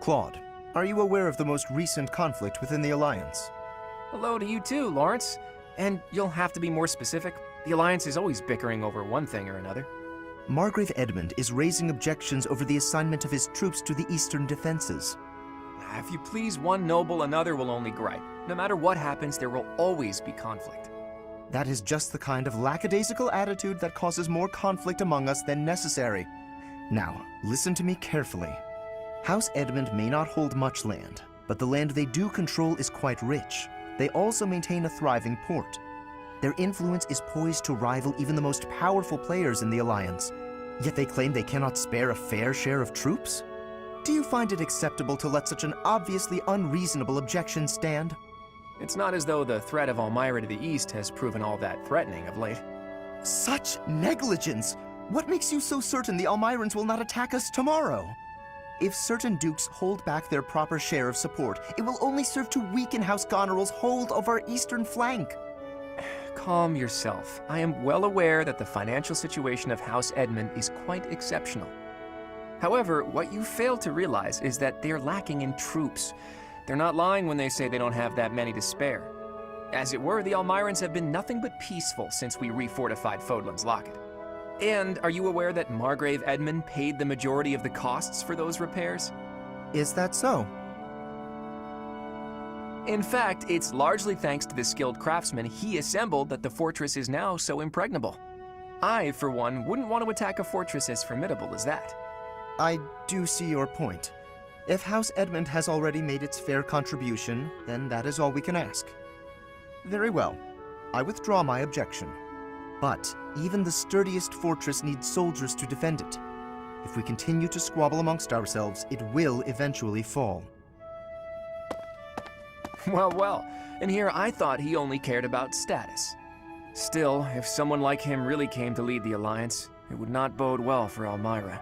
Claude, are you aware of the most recent conflict within the Alliance? Hello to you too, Lawrence. And you'll have to be more specific. The Alliance is always bickering over one thing or another. Margrave Edmund is raising objections over the assignment of his troops to the eastern defenses. If you please one noble, another will only gripe. No matter what happens, there will always be conflict. That is just the kind of lackadaisical attitude that causes more conflict among us than necessary. Now, listen to me carefully. House Edmund may not hold much land, but the land they do control is quite rich. They also maintain a thriving port. Their influence is poised to rival even the most powerful players in the Alliance, yet they claim they cannot spare a fair share of troops? Do you find it acceptable to let such an obviously unreasonable objection stand? It's not as though the threat of Elmira to the east has proven all that threatening of late. Such negligence! What makes you so certain the Almirans will not attack us tomorrow? If certain dukes hold back their proper share of support, it will only serve to weaken House Goneril's hold of our eastern flank. Calm yourself. I am well aware that the financial situation of House Edmund is quite exceptional. However, what you fail to realize is that they're lacking in troops. They're not lying when they say they don't have that many to spare. As it were, the Almirans have been nothing but peaceful since we refortified Fodlan's Locket. And are you aware that Margrave Edmund paid the majority of the costs for those repairs? Is that so? In fact, it's largely thanks to the skilled craftsmen he assembled that the fortress is now so impregnable. I, for one, wouldn't want to attack a fortress as formidable as that. I do see your point. If House Edmund has already made its fair contribution, then that is all we can ask. Very well. I withdraw my objection. But even the sturdiest fortress needs soldiers to defend it. If we continue to squabble amongst ourselves, it will eventually fall. Well, and here I thought he only cared about status. Still, if someone like him really came to lead the Alliance, it would not bode well for Elmira.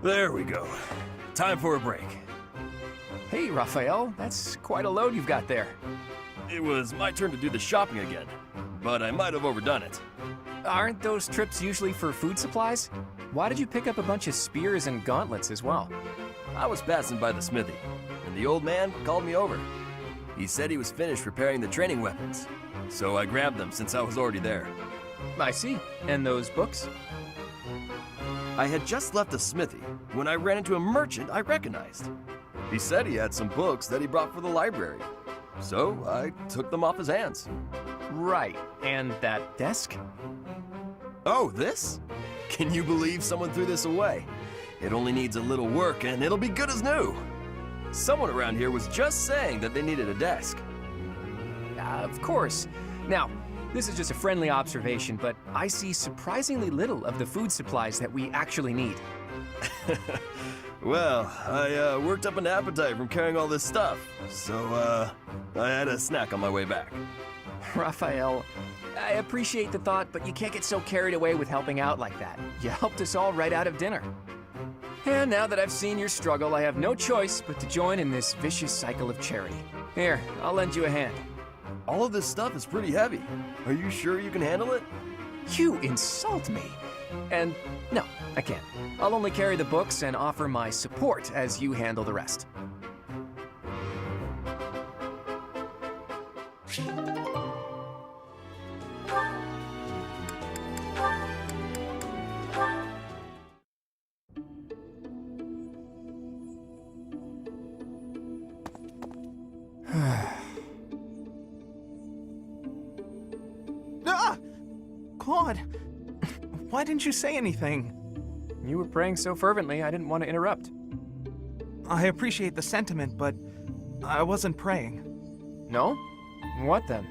There we go. Time for a break. Hey, Raphael, that's quite a load you've got there. It was my turn to do the shopping again, but I might have overdone it. Aren't those trips usually for food supplies? Why did you pick up a bunch of spears and gauntlets as well? I was passing by the smithy, and the old man called me over. He said he was finished repairing the training weapons, so I grabbed them since I was already there. I see. And those books? I had just left the smithy when I ran into a merchant I recognized. He said he had some books that he brought for the library, so I took them off his hands. Right. And that desk? Oh, this? Can you believe someone threw this away? It only needs a little work and it'll be good as new. Someone around here was just saying that they needed a desk. Of course. Now, this is just a friendly observation, but I see surprisingly little of the food supplies that we actually need. Well, I worked up an appetite from carrying all this stuff, so I had a snack on my way back. Raphael, I appreciate the thought, but you can't get so carried away with helping out like that. You helped us all right out of dinner. And now that I've seen your struggle, I have no choice but to join in this vicious cycle of charity. Here, I'll lend you a hand. All of this stuff is pretty heavy. Are you sure you can handle it? You insult me. And no, I can't. I'll only carry the books and offer my support as you handle the rest. Claude, why didn't you say anything? You were praying so fervently, I didn't want to interrupt. I appreciate the sentiment, but I wasn't praying. No? What then?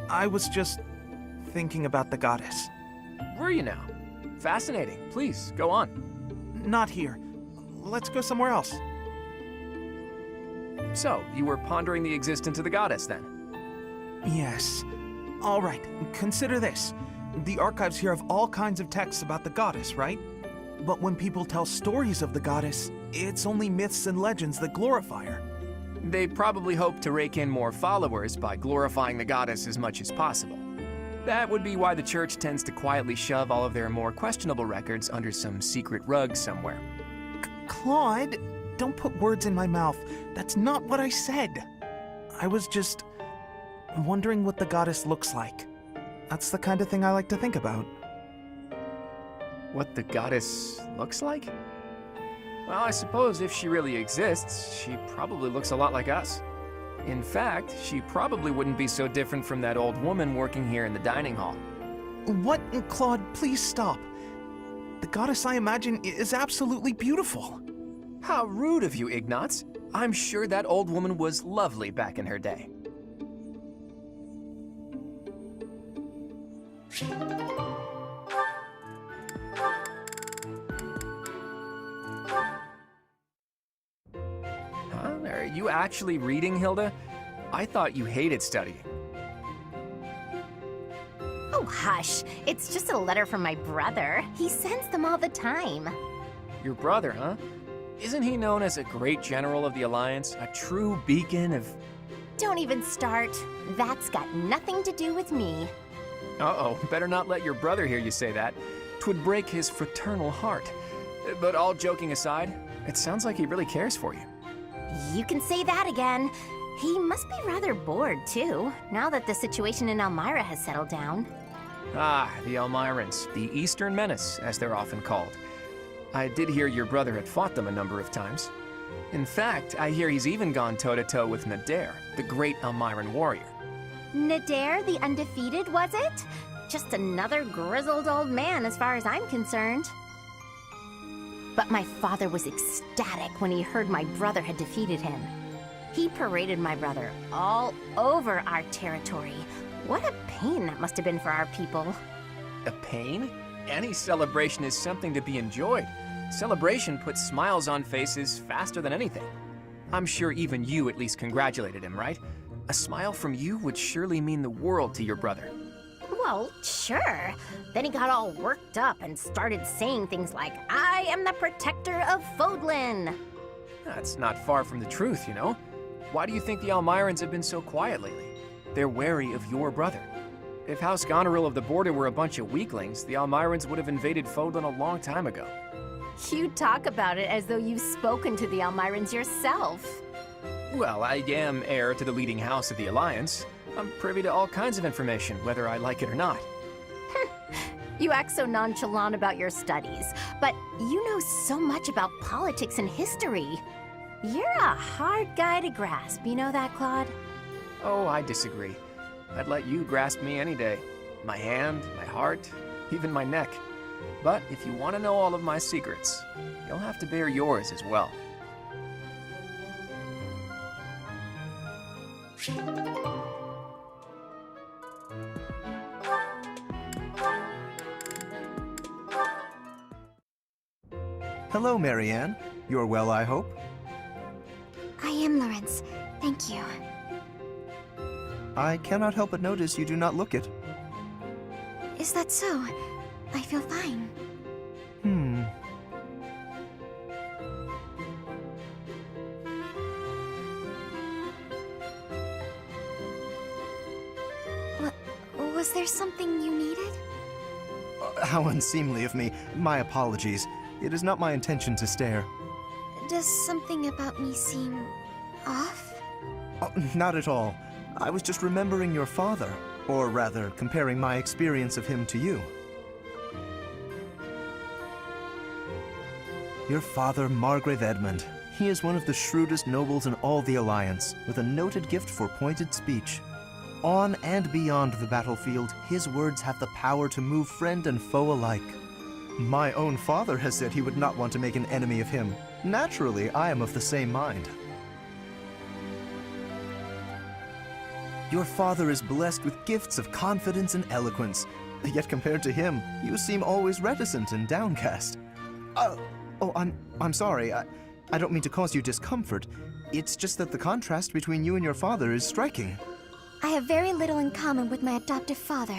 I was just thinking about the goddess. Were you now? Fascinating. Please, go on. Not here. Let's go somewhere else. So, you were pondering the existence of the goddess then? Yes. All right, consider this. The archives here have all kinds of texts about the goddess, right? But when people tell stories of the goddess, it's only myths and legends that glorify her. They probably hope to rake in more followers by glorifying the goddess as much as possible. That would be why the church tends to quietly shove all of their more questionable records under some secret rug somewhere. Claude, don't put words in my mouth. That's not what I said. I was just wondering what the goddess looks like. That's the kind of thing I like to think about. What the goddess looks like? Well, I suppose if she really exists, she probably looks a lot like us. In fact, she probably wouldn't be so different from that old woman working here in the dining hall. What? Claude, please stop. The goddess I imagine is absolutely beautiful. How rude of you, Ignatz. I'm sure that old woman was lovely back in her day. Huh? Are you actually reading, Hilda? I thought you hated studying. Oh, hush. It's just a letter from my brother. He sends them all the time. Your brother, huh? Isn't he known as a great general of the Alliance? A true beacon of... Don't even start. That's got nothing to do with me. Uh-oh, better not let your brother hear you say that. 'Twould break his fraternal heart. But all joking aside, it sounds like he really cares for you. You can say that again. He must be rather bored, too, now that the situation in Elmira has settled down. Ah, the Elmirans, the Eastern Menace, as they're often called. I did hear your brother had fought them a number of times. In fact, I hear he's even gone toe-to-toe with Nadir, the great Elmiran warrior. Nadir the Undefeated, was it? Just another grizzled old man as far as I'm concerned. But my father was ecstatic when he heard my brother had defeated him. He paraded my brother all over our territory. What a pain that must have been for our people. A pain? Any celebration is something to be enjoyed. Celebration puts smiles on faces faster than anything. I'm sure even you at least congratulated him, right? A smile from you would surely mean the world to your brother. Well, sure. Then he got all worked up and started saying things like, I am the protector of Fodlan. That's not far from the truth, you know? Why do you think the Elmirans have been so quiet lately? They're wary of your brother. If House Goneril of the Border were a bunch of weaklings, the Elmirans would have invaded Fodlan a long time ago. You talk about it as though you've spoken to the Elmirans yourself. Well, I am heir to the leading house of the Alliance. I'm privy to all kinds of information, whether I like it or not. You act so nonchalant about your studies, but you know so much about politics and history. You're a hard guy to grasp, you know that, Claude? Oh, I disagree. I'd let you grasp me any day. My hand, my heart, even my neck. But if you want to know all of my secrets, you'll have to bear yours as well. Hello, Marianne. You're well, I hope? I am, Lawrence. Thank you. I cannot help but notice you do not look it. Is that so? I feel fine. Was there something you needed? How unseemly of me. My apologies. It is not my intention to stare. Does something about me seem off? Oh, not at all. I was just remembering your father, or rather, comparing my experience of him to you. Your father, Margrave Edmund. He is one of the shrewdest nobles in all the Alliance, with a noted gift for pointed speech. On and beyond the battlefield, his words have the power to move friend and foe alike. My own father has said he would not want to make an enemy of him. Naturally, I am of the same mind. Your father is blessed with gifts of confidence and eloquence, yet compared to him, you seem always reticent and downcast. I'm sorry. I don't mean to cause you discomfort. It's just that the contrast between you and your father is striking. I have very little in common with my adoptive father.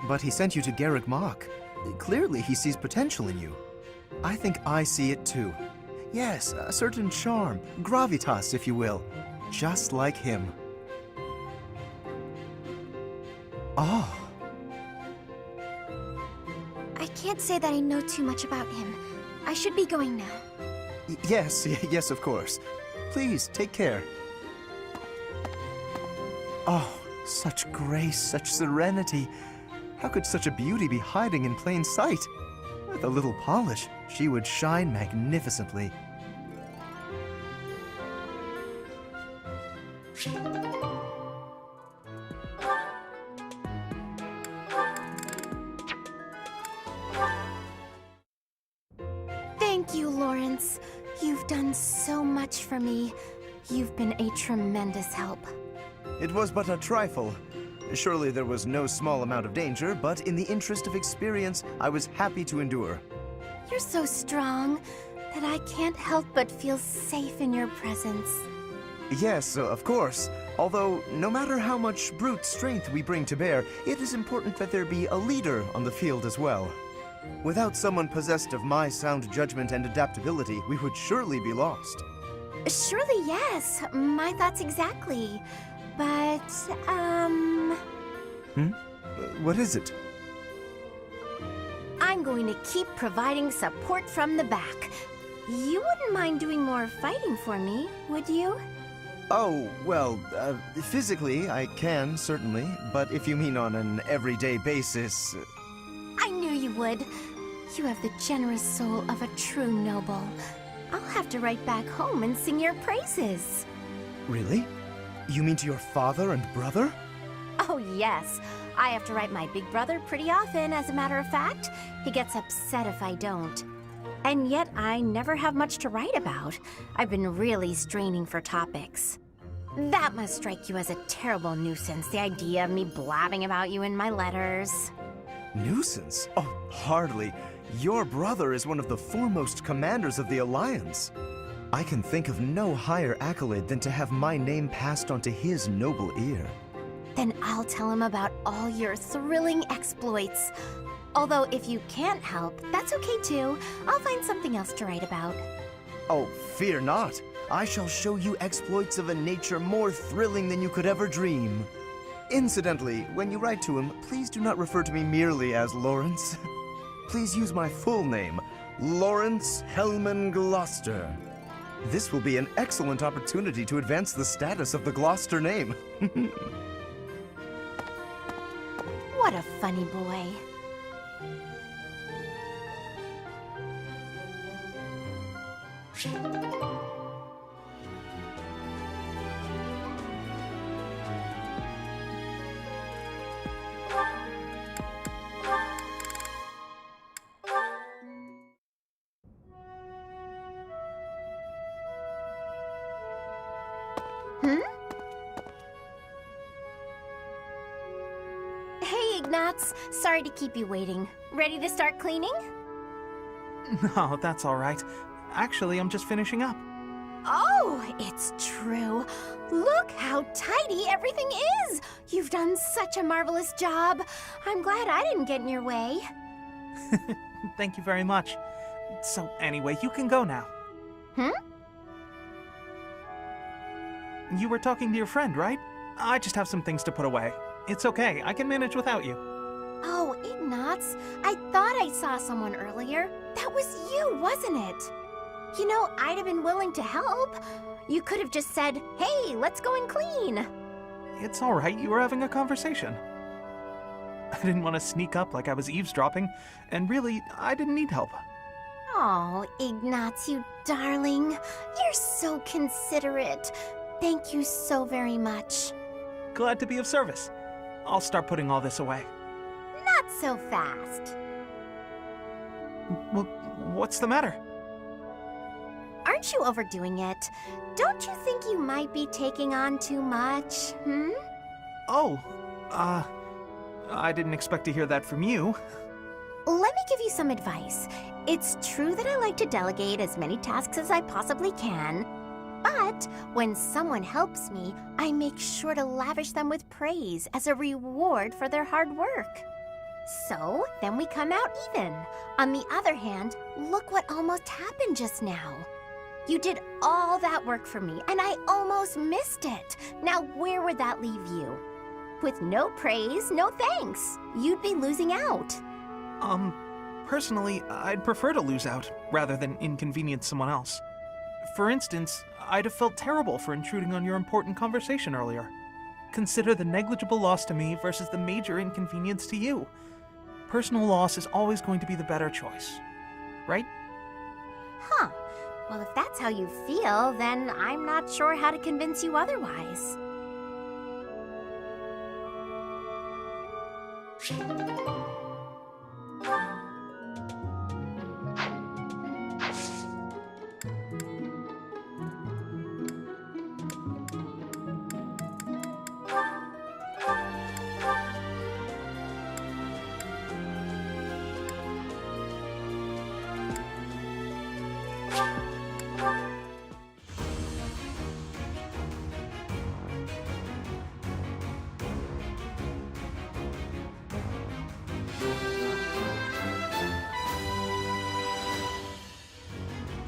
But he sent you to Garrick Mach. Clearly, he sees potential in you. I think I see it too. Yes, a certain charm, gravitas, if you will. Just like him. Oh. I can't say that I know too much about him. I should be going now. Yes, yes, of course. Please, take care. Oh, such grace, such serenity. How could such a beauty be hiding in plain sight? With a little polish, she would shine magnificently. Thank you, Lawrence. You've done so much for me. You've been a tremendous help. It was but a trifle. Surely there was no small amount of danger, but in the interest of experience, I was happy to endure. You're so strong that I can't help but feel safe in your presence. Yes, of course. Although, no matter how much brute strength we bring to bear, it is important that there be a leader on the field as well. Without someone possessed of my sound judgment and adaptability, we would surely be lost. Surely, yes. My thoughts exactly. But, What is it? I'm going to keep providing support from the back. You wouldn't mind doing more fighting for me, would you? Oh, well, physically, I can, certainly. But if you mean on an everyday basis... I knew you would. You have the generous soul of a true noble. I'll have to write back home and sing your praises. Really? You mean to your father and brother? Oh, yes. I have to write my big brother pretty often, as a matter of fact. He gets upset if I don't. And yet, I never have much to write about. I've been really straining for topics. That must strike you as a terrible nuisance, the idea of me blabbing about you in my letters. Nuisance? Oh, hardly. Your brother is one of the foremost commanders of the Alliance. I can think of no higher accolade than to have my name passed on to his noble ear. Then I'll tell him about all your thrilling exploits. Although if you can't help, that's okay too. I'll find something else to write about. Oh, fear not. I shall show you exploits of a nature more thrilling than you could ever dream. Incidentally, when you write to him, please do not refer to me merely as Lawrence. Please use my full name, Lawrence Hellman Gloucester. This will be an excellent opportunity to advance the status of the Gloucester name. What a funny boy. Hey, Ignatz. Sorry to keep you waiting. Ready to start cleaning? No, that's all right. Actually, I'm just finishing up. Oh, it's true. Look how tidy everything is. You've done such a marvelous job. I'm glad I didn't get in your way. Thank you very much. So anyway, you can go now. You were talking to your friend, right? I just have some things to put away. It's okay, I can manage without you. Oh, Ignatz, I thought I saw someone earlier. That was you, wasn't it? You know, I'd have been willing to help. You could have just said, hey, let's go and clean. It's all right, you were having a conversation. I didn't want to sneak up like I was eavesdropping, and really, I didn't need help. Oh, Ignatz, you darling. You're so considerate. Thank you so very much. Glad to be of service. I'll start putting all this away. Not so fast. Well, what's the matter? Aren't you overdoing it? Don't you think you might be taking on too much, Oh, I didn't expect to hear that from you. Let me give you some advice. It's true that I like to delegate as many tasks as I possibly can, But when someone helps me, I make sure to lavish them with praise as a reward for their hard work. So, then we come out even. On the other hand, look what almost happened just now. You did all that work for me, and I almost missed it. Now, where would that leave you? With no praise, no thanks. You'd be losing out. Personally, I'd prefer to lose out, rather than inconvenience someone else. For instance, I'd have felt terrible for intruding on your important conversation earlier. Consider the negligible loss to me versus the major inconvenience to you. Personal loss is always going to be the better choice, right? Huh. Well, if that's how you feel, then I'm not sure how to convince you otherwise.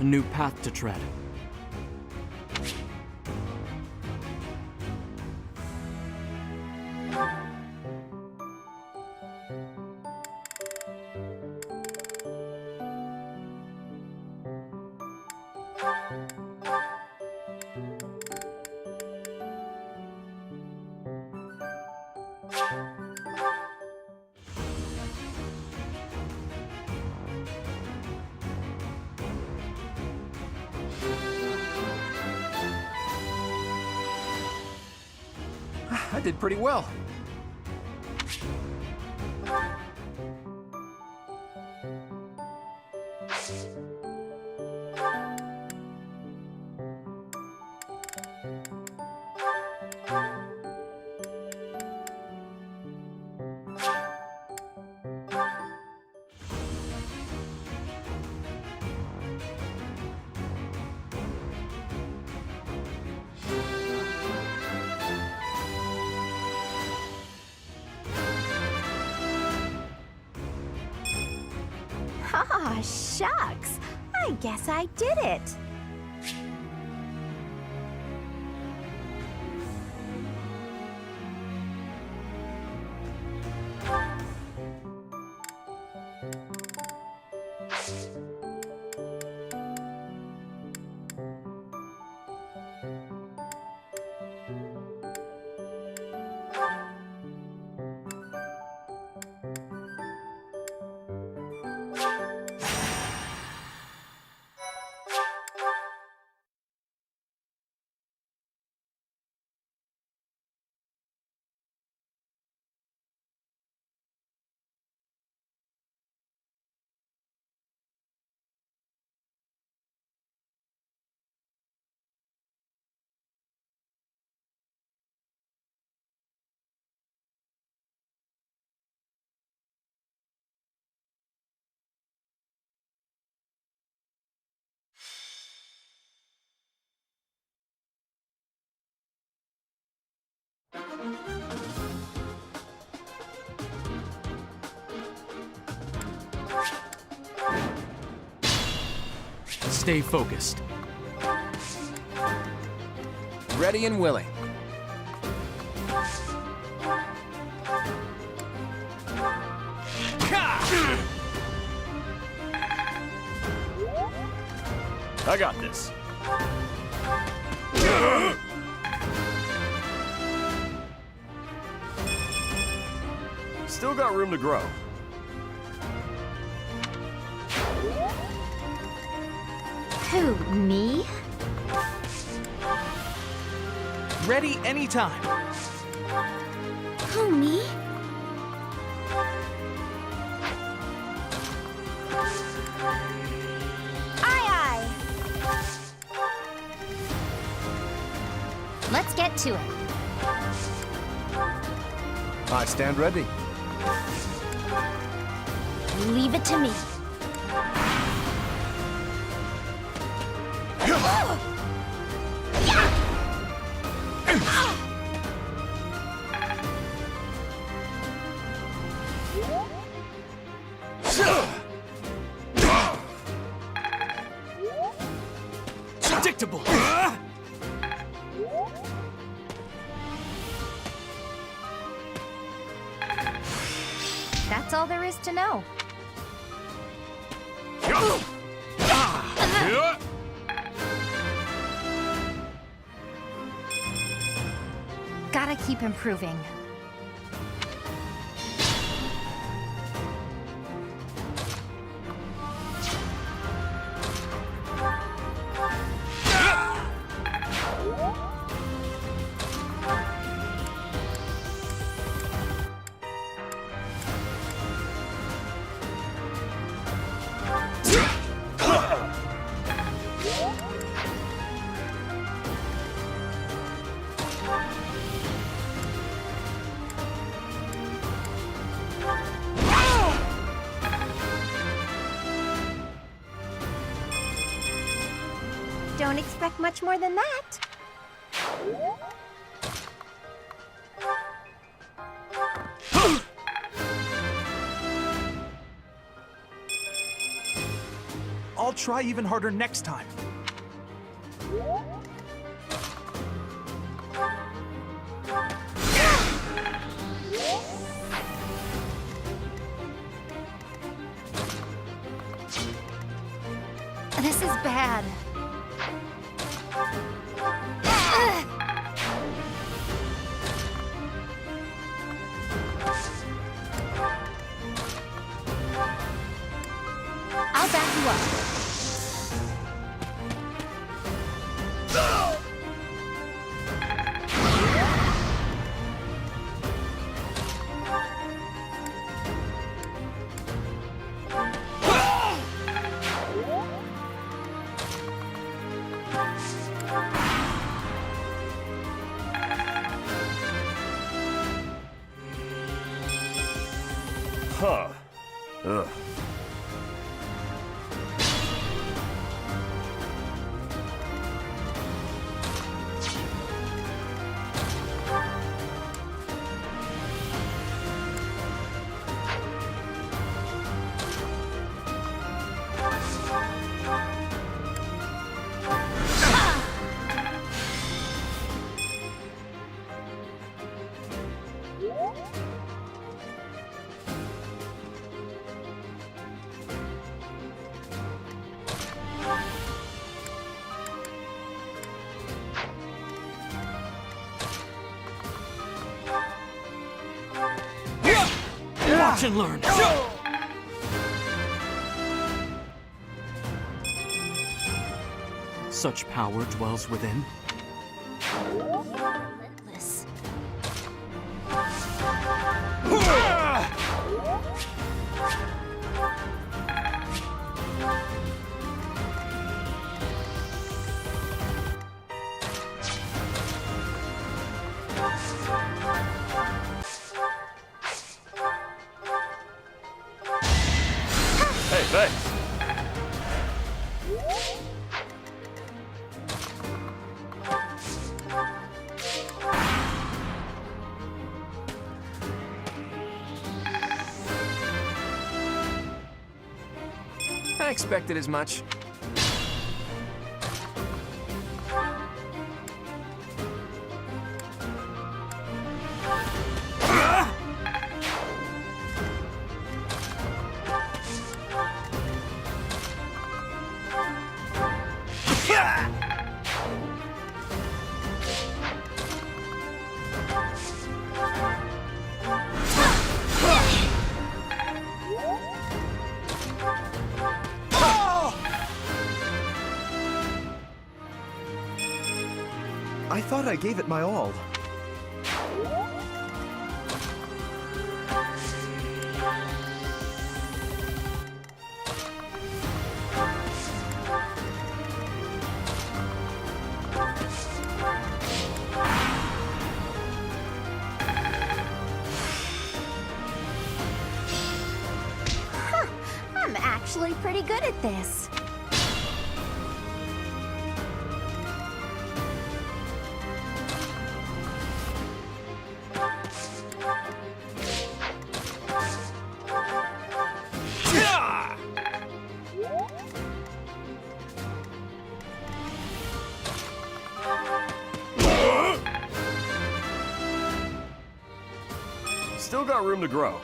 A new path to tread. I did pretty well. Ah, shucks. I guess I did it. Stay focused. Ready and willing. I got this. Still got room to grow. Who, me? Ready anytime. Who, me? Aye, aye. Let's get to it. I stand ready. Leave it to me. Predictable! That's all there is to know. Gotta keep improving. Don't expect much more than that. I'll try even harder next time. This is bad. I'll back you up. Huh. Ugh. Watch and learn! Such power dwells within. Relentless. Hey, thanks. I expected as much. I thought I gave it my all. I'm actually pretty good at this. still got room to grow.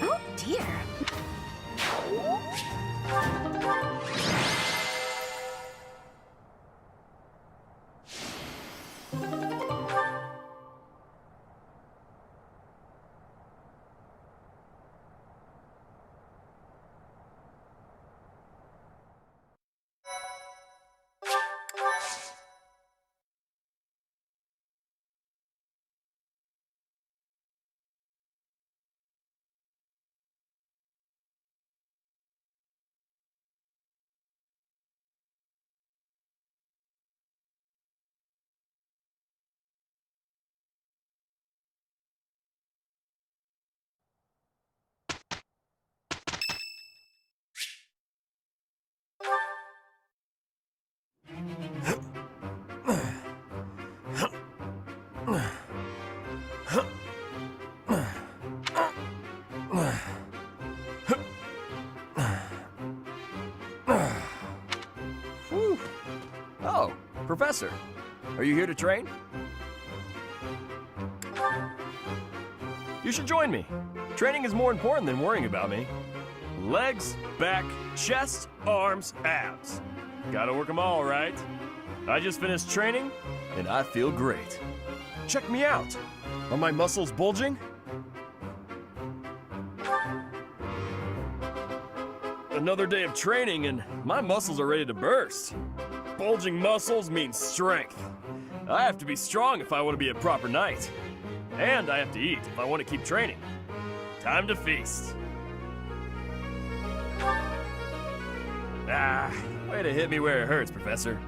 Oh dear. Whew. Oh, Professor, are you here to train? You should join me. Training is more important than worrying about me. Legs, back, chest, arms, abs. Gotta work them all, right? I just finished training, and I feel great. Check me out. Are my muscles bulging? Another day of training, and my muscles are ready to burst. Bulging muscles means strength. I have to be strong if I want to be a proper knight. And I have to eat if I want to keep training. Time to feast. Ah, way to hit me where it hurts, Professor.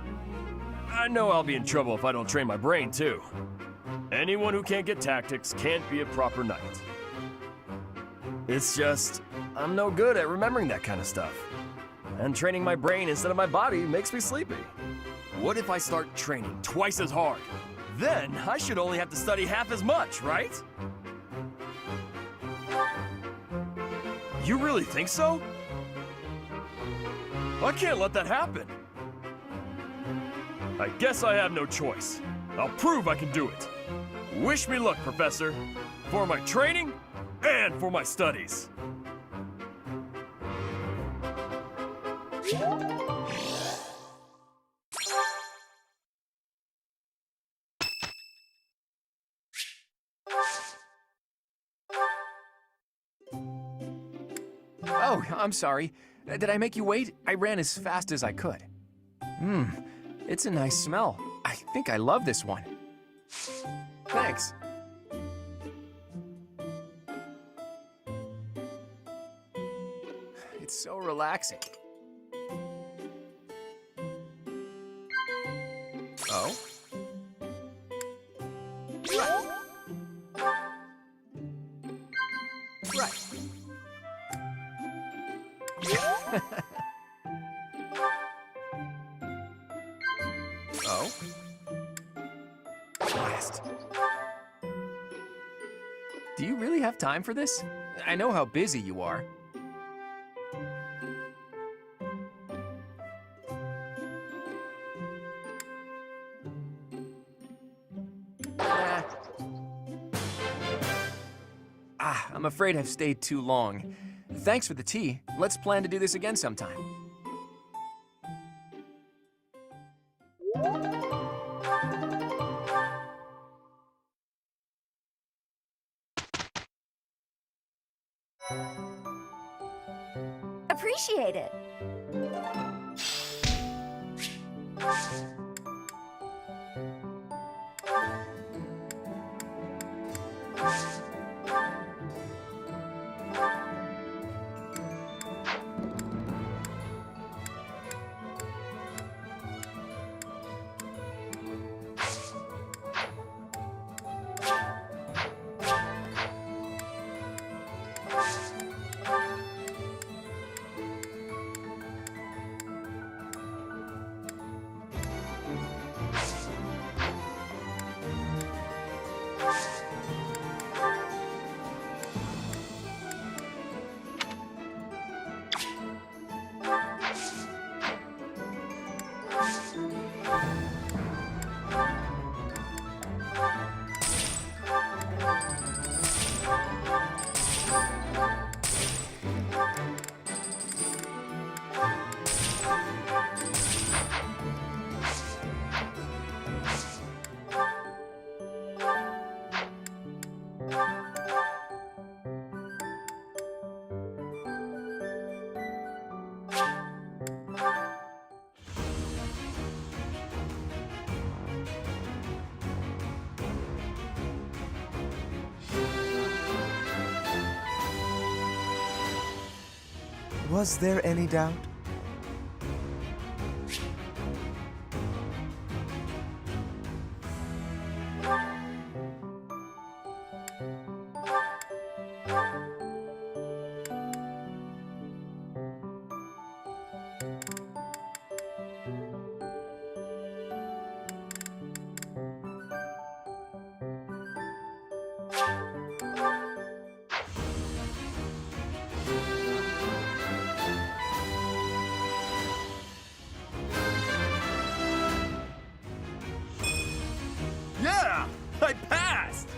I know I'll be in trouble if I don't train my brain, too. Anyone who can't get tactics can't be a proper knight. It's just, I'm no good at remembering that kind of stuff. And training my brain instead of my body makes me sleepy. What if I start training twice as hard? Then I should only have to study half as much, right? You really think so? I can't let that happen. I guess I have no choice. I'll prove I can do it. Wish me luck, Professor. For my training and for my studies. Oh, I'm sorry. Did I make you wait? I ran as fast as I could. It's a nice smell. I think I love this one. Thanks. It's so relaxing. Oh? Right. Oh? Blast. Do you really have time for this? I know how busy you are. I'm afraid I've stayed too long. Thanks for the tea. Let's plan to do this again sometime. Appreciate it. Was there any doubt? Yeah! I passed!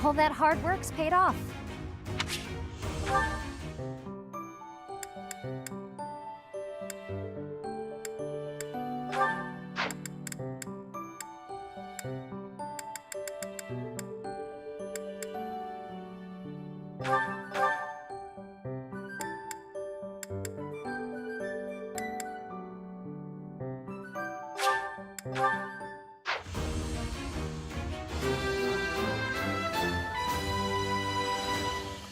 All that hard work's paid off.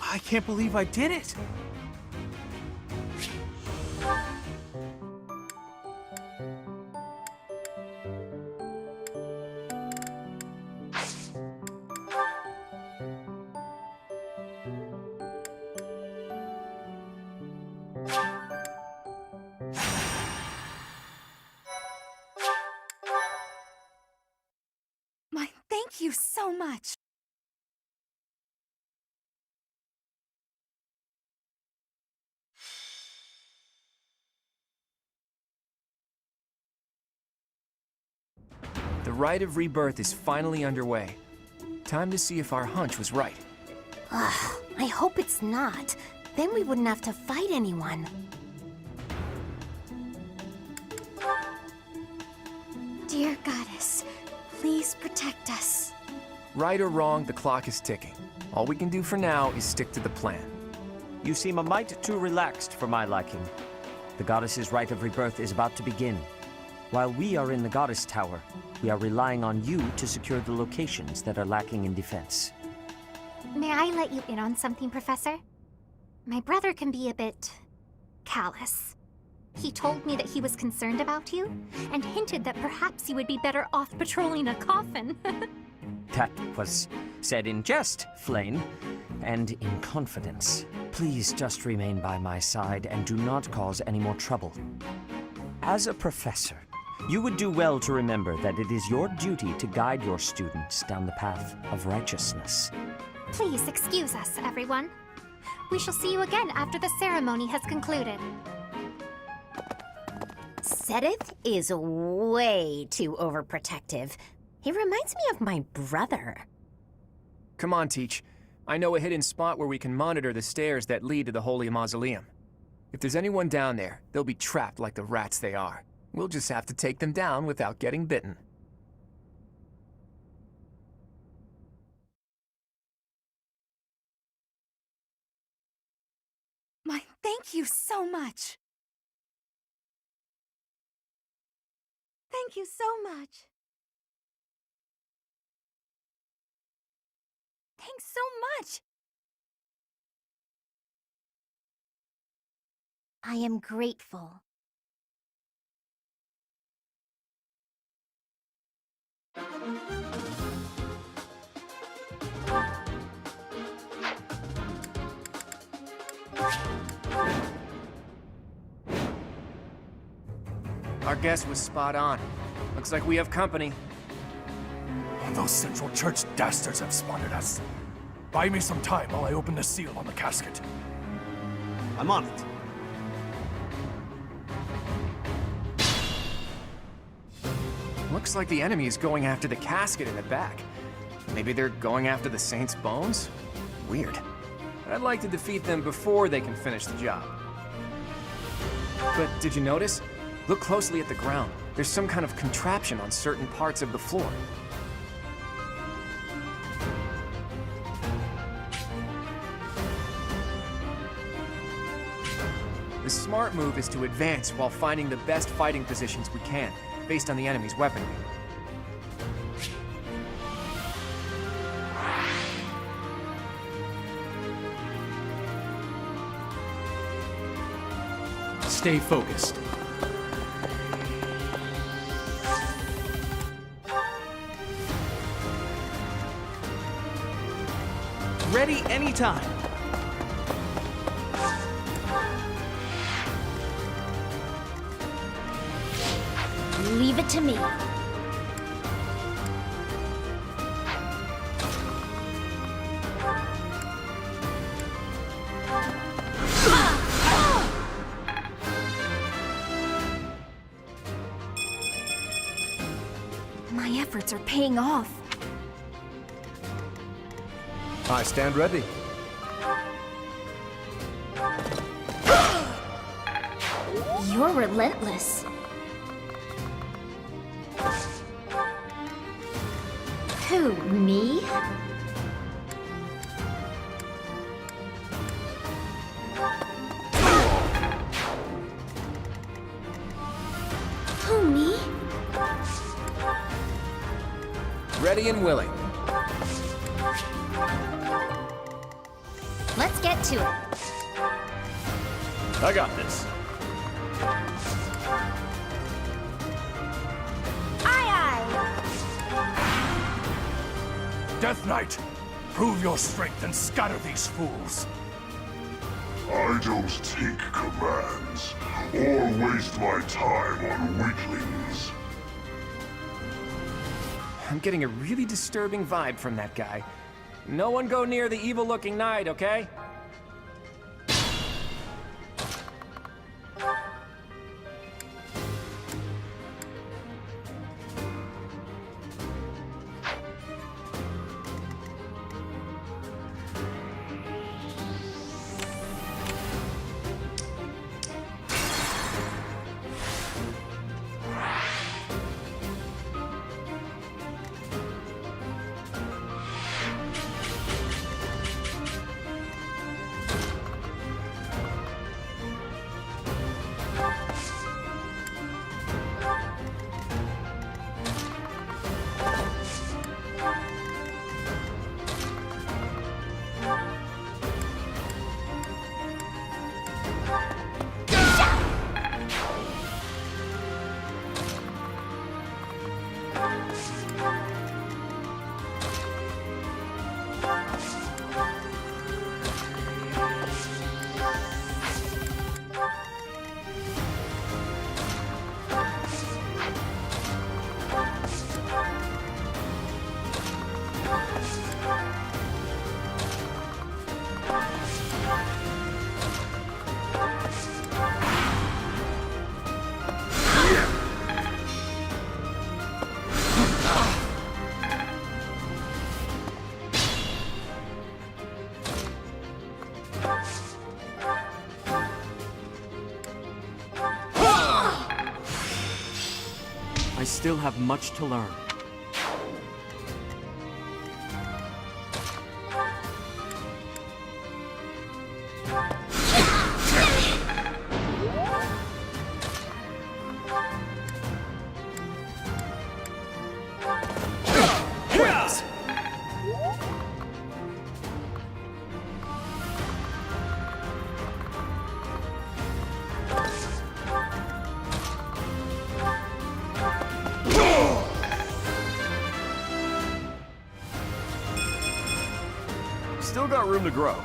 I can't believe I did it! My thank you so much. The rite of rebirth is finally underway. Time to see if our hunch was right. Ugh, I hope it's not. Then we wouldn't have to fight anyone. Dear goddess, please protect us. Right or wrong, the clock is ticking. All we can do for now is stick to the plan. You seem a mite too relaxed for my liking. The goddess's rite of rebirth is about to begin. While we are in the goddess tower, we are relying on you to secure the locations that are lacking in defense. May I let you in on something, Professor? My brother can be a bit callous. He told me that he was concerned about you, and hinted that perhaps you would be better off patrolling a coffin. That was said in jest, Flane, and in confidence. Please just remain by my side and do not cause any more trouble. As a professor, you would do well to remember that it is your duty to guide your students down the path of righteousness. Please excuse us, everyone. We shall see you again after the ceremony has concluded. Sedith is way too overprotective. He reminds me of my brother. Come on, Teach. I know a hidden spot where we can monitor the stairs that lead to the Holy Mausoleum. If there's anyone down there, they'll be trapped like the rats they are. We'll just have to take them down without getting bitten. My thank you so much. Thank you so much. Thanks so much. I am grateful. Our guess was spot on. Looks like we have company. Those Central Church dastards have spotted us. Buy me some time while I open the seal on the casket. I'm on it. Looks like the enemy is going after the casket in the back. Maybe they're going after the Saint's bones? Weird. I'd like to defeat them before they can finish the job. But did you notice? Look closely at the ground. There's some kind of contraption on certain parts of the floor. The smart move is to advance while finding the best fighting positions we can, based on the enemy's weaponry. Stay focused. Ready anytime. Leave it to me. My efforts are paying off. I stand ready. You're relentless. Who, me? Who, me? Ready and willing. Let's get to it. I got this. Death Knight, prove your strength and scatter these fools. I don't take commands, or waste my time on weaklings. I'm getting a really disturbing vibe from that guy. No one go near the evil-looking knight, okay? I still have much to learn. Still got room to grow.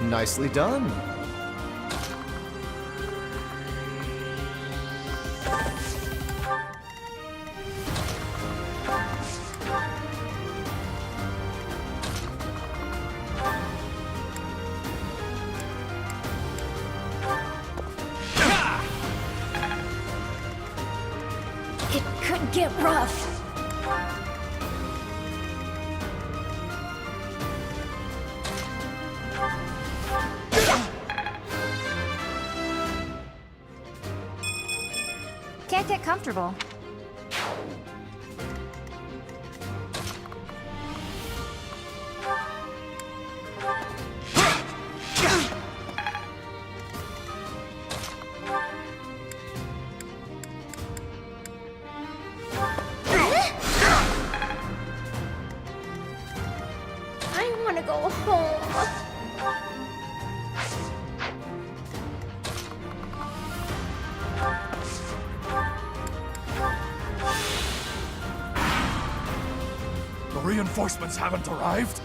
Nicely done. It could get rough. Can't get comfortable. I want to go home. The reinforcements haven't arrived?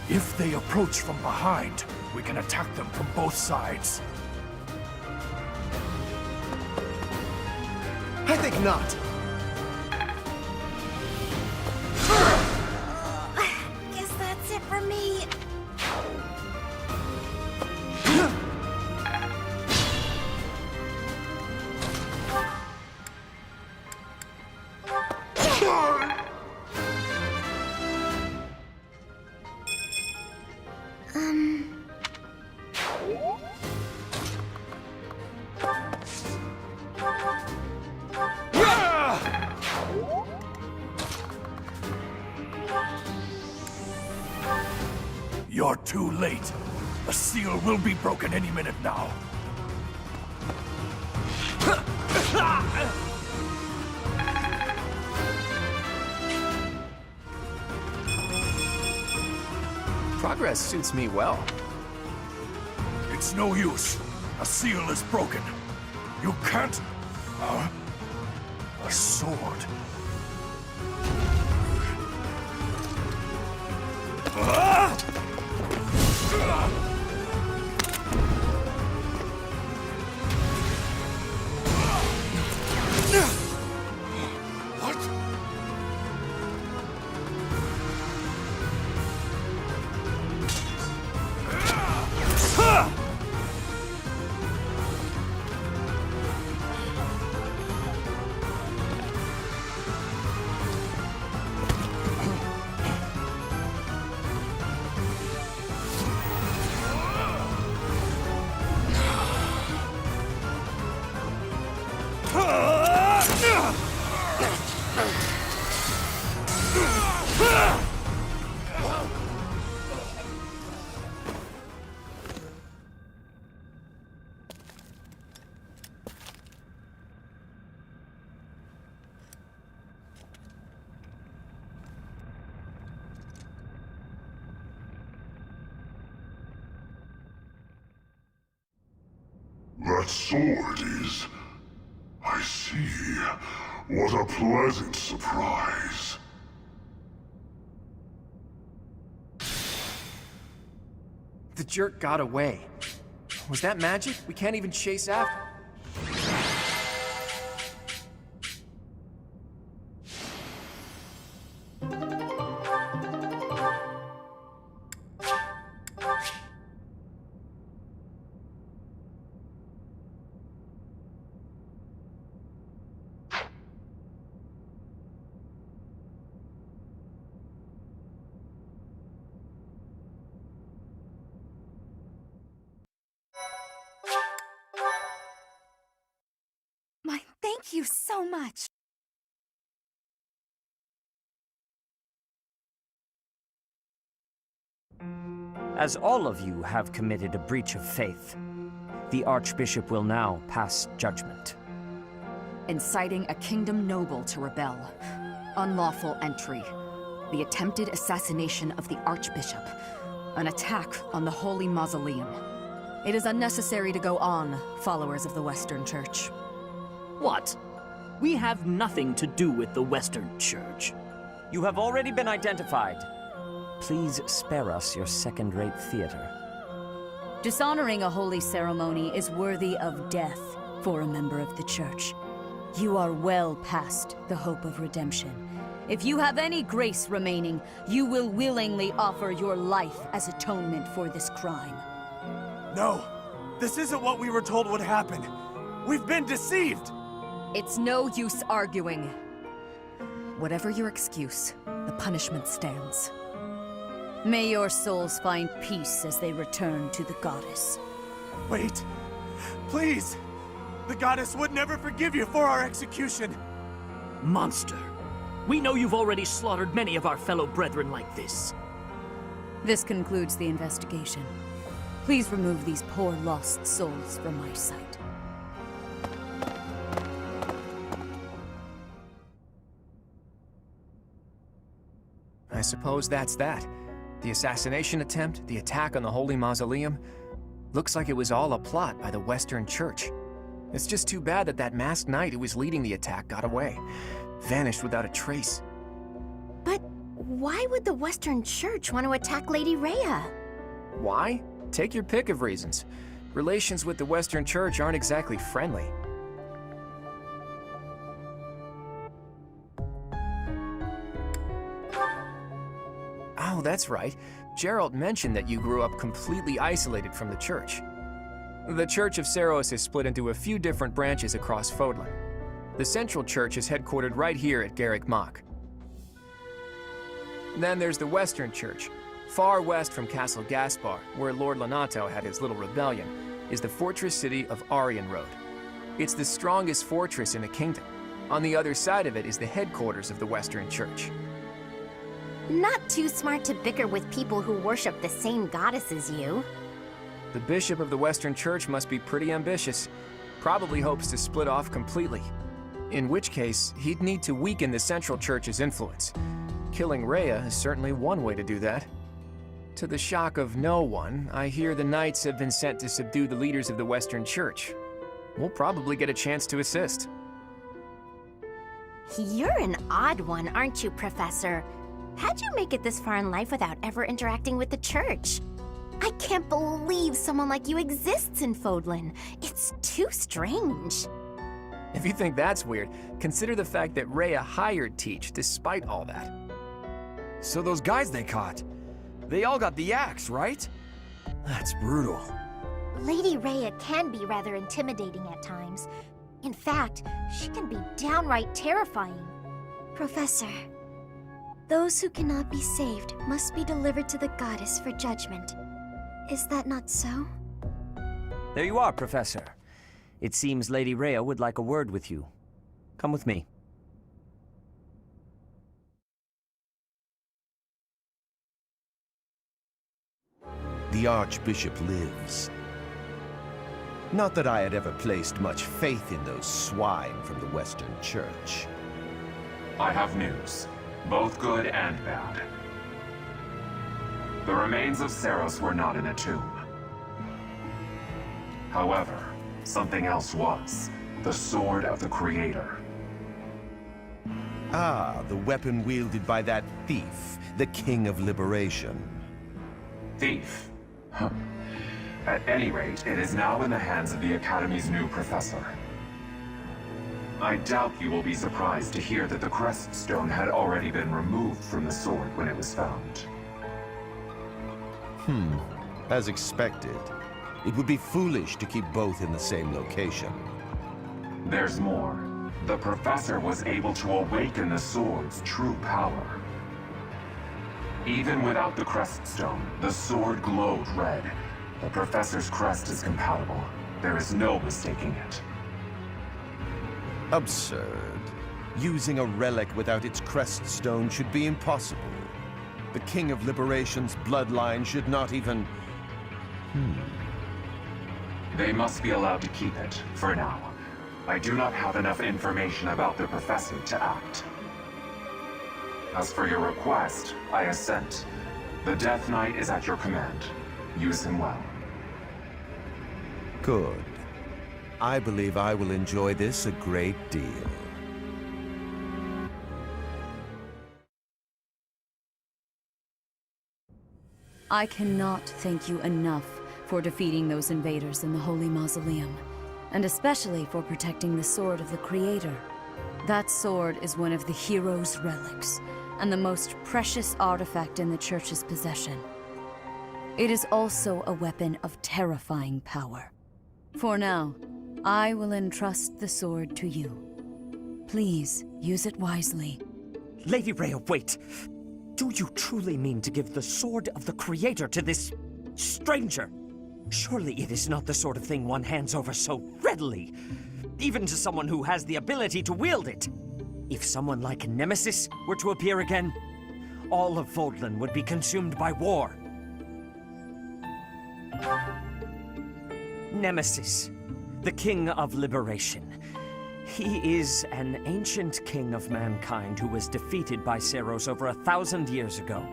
If they approach from behind, we can attack them from both sides. I think not. Guess that's it for me. You're too late. The seal will be broken any minute now. Progress suits me well. It's no use. A seal is broken. You can't... A sword. That sword is... I see. What a pleasant surprise. The jerk got away. Was that magic? We can't even chase after. Why, thank you so much. As all of you have committed a breach of faith, The Archbishop will now pass judgment. Inciting a kingdom noble to rebel. Unlawful entry. The attempted assassination of the Archbishop. An attack on the Holy Mausoleum. It is unnecessary to go on, followers of the Western Church. What? We have nothing to do with the Western Church. You have already been identified. Please spare us your second-rate theater. Dishonoring a holy ceremony is worthy of death for a member of the Church. You are well past the hope of redemption. If you have any grace remaining, you will willingly offer your life as atonement for this crime. No, this isn't what we were told would happen. We've been deceived! It's no use arguing. Whatever your excuse, the punishment stands. May your souls find peace as they return to the goddess. Wait, please! The goddess would never forgive you for our execution! Monster. We know you've already slaughtered many of our fellow brethren like this. This concludes the investigation. Please remove these poor lost souls from my sight. I suppose that's that. The assassination attempt, the attack on the Holy Mausoleum. Looks like it was all a plot by the Western Church. It's just too bad that that masked knight who was leading the attack got away. Vanished without a trace. But why would the Western Church want to attack Lady Rhea? Why? Take your pick of reasons. Relations with the Western Church aren't exactly friendly. Oh, that's right. Gerald mentioned that you grew up completely isolated from the church. The Church of Seros is split into a few different branches across Fodlan. The Central Church is headquartered right here at Garrick Mach. Then there's the Western Church. Far west from Castle Gaspar, where Lord Lonato had his little rebellion, is the fortress city of Arianrode. It's the strongest fortress in the kingdom. On the other side of it is the headquarters of the Western Church. Not too smart to bicker with people who worship the same goddess as you. The bishop of the Western Church must be pretty ambitious. Probably hopes to split off completely. In which case, he'd need to weaken the Central Church's influence. Killing Rhea is certainly one way to do that. To the shock of no one, I hear the knights have been sent to subdue the leaders of the Western Church. We'll probably get a chance to assist. You're an odd one, aren't you, Professor? How'd you make it this far in life without ever interacting with the church? I can't believe someone like you exists in Fodlan. It's too strange. If you think that's weird, consider the fact that Rhea hired Teach despite all that. So those guys they caught, they all got the axe, right? That's brutal. Lady Rhea can be rather intimidating at times. In fact, she can be downright terrifying. Professor, those who cannot be saved must be delivered to the goddess for judgment. Is that not so? There you are, Professor. It seems Lady Rhea would like a word with you. Come with me. The Archbishop lives. Not that I had ever placed much faith in those swine from the Western Church. I have news, both good and bad. The remains of Seros were not in a tomb. However, something else was. The Sword of the Creator. Ah, the weapon wielded by that thief, the King of Liberation. Thief? Huh. At any rate, it is now in the hands of the Academy's new professor. I doubt you will be surprised to hear that the crest stone had already been removed from the sword when it was found. As expected. It would be foolish to keep both in the same location. There's more. The professor was able to awaken the sword's true power. Even without the crest stone, the sword glowed red. The professor's crest is compatible. There is no mistaking it. Absurd. Using a relic without its crest stone should be impossible. The King of Liberation's bloodline should not even... They must be allowed to keep it, for now. I do not have enough information about the Professor to act. As for your request, I assent. The Death Knight is at your command. Use him well. Good. I believe I will enjoy this a great deal. I cannot thank you enough for defeating those invaders in the Holy Mausoleum, and especially for protecting the Sword of the Creator. That sword is one of the hero's relics, and the most precious artifact in the Church's possession. It is also a weapon of terrifying power. For now, I will entrust the sword to you. Please, use it wisely. Lady Rhea, wait! Do you truly mean to give the Sword of the Creator to this stranger? Surely it is not the sort of thing one hands over so readily, even to someone who has the ability to wield it. If someone like Nemesis were to appear again, all of Fodlan would be consumed by war. Nemesis, the King of Liberation. He is an ancient king of mankind who was defeated by Seiros over 1,000 years ago.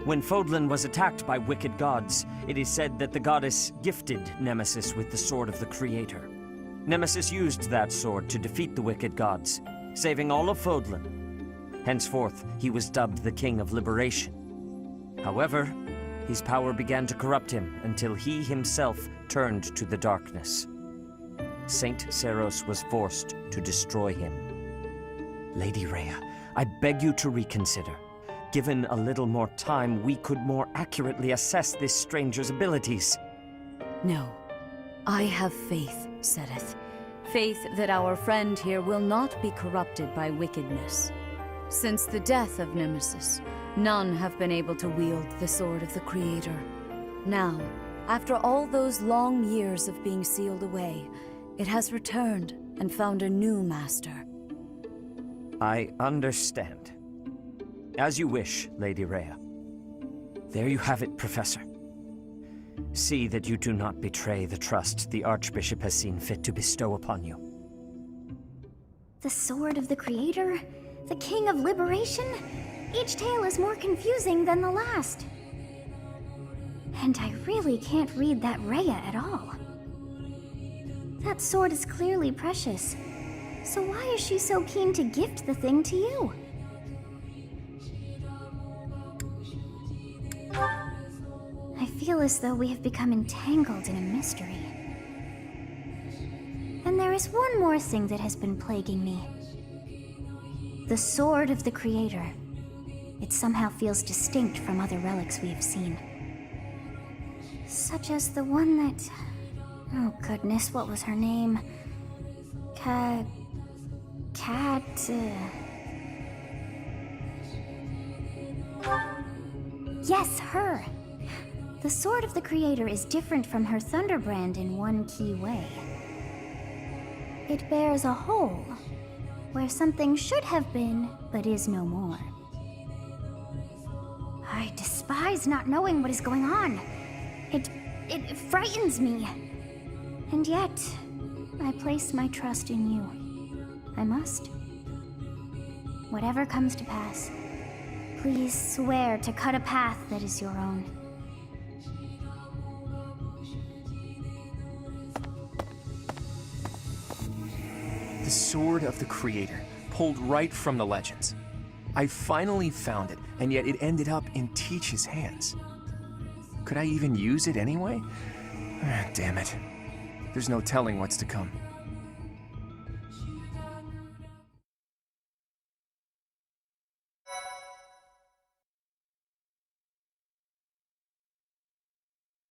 When Fodlan was attacked by wicked gods, it is said that the goddess gifted Nemesis with the Sword of the Creator. Nemesis used that sword to defeat the wicked gods, saving all of Fodlan. Henceforth, he was dubbed the King of Liberation. However, his power began to corrupt him until he himself turned to the darkness. Saint Seiros was forced to destroy him. Lady Rhea, I beg you to reconsider. Given a little more time, we could more accurately assess this stranger's abilities. No. I have faith, Seteth. Faith that our friend here will not be corrupted by wickedness. Since the death of Nemesis, none have been able to wield the Sword of the Creator. Now, after all those long years of being sealed away, it has returned and found a new master. I understand. As you wish, Lady Rhea. There you have it, Professor. See that you do not betray the trust the Archbishop has seen fit to bestow upon you. The Sword of the Creator? The King of Liberation? Each tale is more confusing than the last. And I really can't read that Rhea at all. That sword is clearly precious. So why is she so keen to gift the thing to you? I feel as though we have become entangled in a mystery. And there is one more thing that has been plaguing me. The Sword of the Creator. It somehow feels distinct from other relics we have seen. Such as the one that... Oh goodness, what was her name? Yes, her! The Sword of the Creator is different from her Thunderbrand in one key way. It bears a hole, where something should have been, but is no more. I despise not knowing what is going on. It frightens me. And yet, I place my trust in you. I must. Whatever comes to pass, please swear to cut a path that is your own. The Sword of the Creator, pulled right from the legends. I finally found it, and yet it ended up in Teach's hands. Could I even use it anyway? Damn it. There's no telling what's to come.